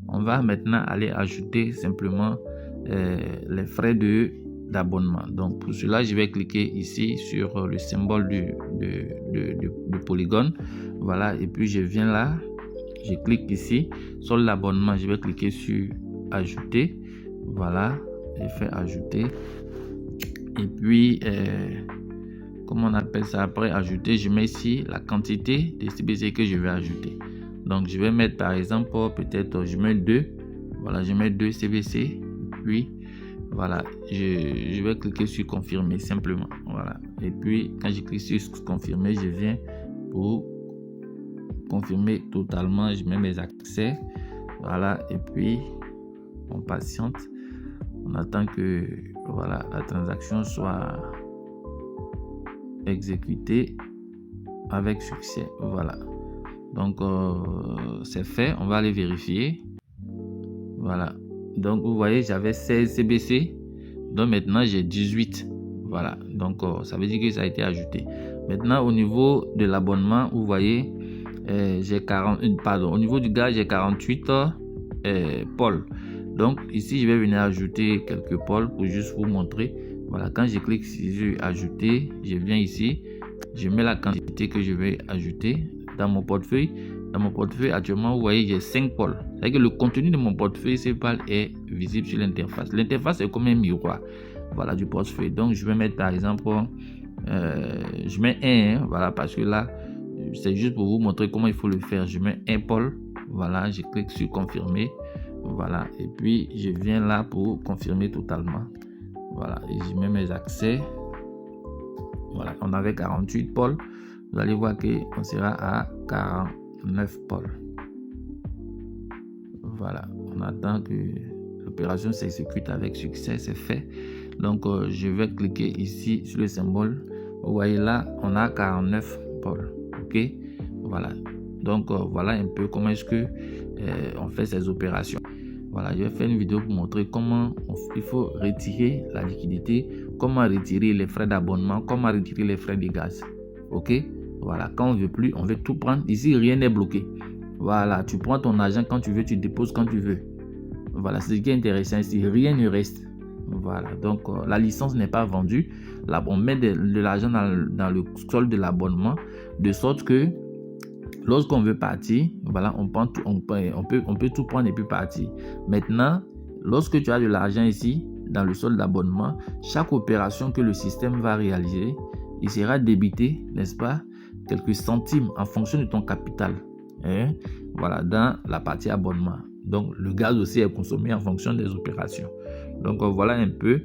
On va maintenant aller ajouter simplement les frais d'abonnement. Donc pour cela, je vais cliquer ici sur le symbole du polygone. Voilà, et puis je viens là, je clique ici sur l'abonnement. Je vais cliquer sur ajouter. Voilà, je fais ajouter. Et puis, comment on appelle ça après ajouter, je mets ici la quantité de CBC que je vais ajouter. Donc je vais mettre par exemple, peut-être je mets 2. Voilà, je mets 2 CBC. Puis voilà, je vais cliquer sur confirmer simplement. Voilà, et puis quand je clique sur confirmer, je viens pour confirmer totalement. Je mets mes accès. Voilà, et puis on patiente. On attend que voilà, la transaction soit exécutée avec succès. Voilà. Donc c'est fait. On va aller vérifier. Voilà. Donc vous voyez, j'avais 16 CBC. Donc maintenant j'ai 18. Voilà. Donc ça veut dire que ça a été ajouté. Maintenant au niveau de l'abonnement, vous voyez, j'ai 40. Pardon. Au niveau du gaz, j'ai 48 pôles. Donc ici je vais venir ajouter quelques pôles pour juste vous montrer. Voilà, quand je clique sur ajouter, je viens ici, je mets la quantité que je vais ajouter dans mon portefeuille. Dans mon portefeuille actuellement, vous voyez, j'ai 5 pôles. C'est-à-dire que le contenu de mon portefeuille CPAL est visible sur l'interface. L'interface est comme un miroir, voilà, du portefeuille. Donc je vais mettre par exemple, je mets 1, voilà, parce que là c'est juste pour vous montrer comment il faut le faire. Je mets un pôle, voilà, je clique sur confirmer. Voilà, et puis je viens là pour confirmer totalement. Voilà, et je mets mes accès. Voilà, on avait 48 pôles. Vous allez voir qu'on sera à 49 pôles. Voilà, on attend que l'opération s'exécute avec succès. C'est fait. Donc, je vais cliquer ici sur le symbole. Vous voyez là, on a 49 pôles. OK? Voilà. Donc, voilà un peu comment est-ce que on fait ces opérations. Voilà, je vais faire une vidéo pour montrer comment il faut retirer la liquidité, comment retirer les frais d'abonnement, comment retirer les frais de gaz. Ok, voilà, quand on veut plus, on veut tout prendre. Ici, rien n'est bloqué. Voilà, tu prends ton argent quand tu veux, tu déposes quand tu veux. Voilà, c'est ce qui est intéressant ici, rien ne reste. Voilà, donc la licence n'est pas vendue. Là, on met de l'argent dans le solde de l'abonnement, de sorte que lorsqu'on veut partir, voilà, on peut tout prendre et puis partir. Maintenant, lorsque tu as de l'argent ici, dans le solde d'abonnement, chaque opération que le système va réaliser, il sera débité, n'est-ce pas, quelques centimes en fonction de ton capital. Voilà, dans la partie abonnement. Donc, le gaz aussi est consommé en fonction des opérations. Donc, voilà un peu.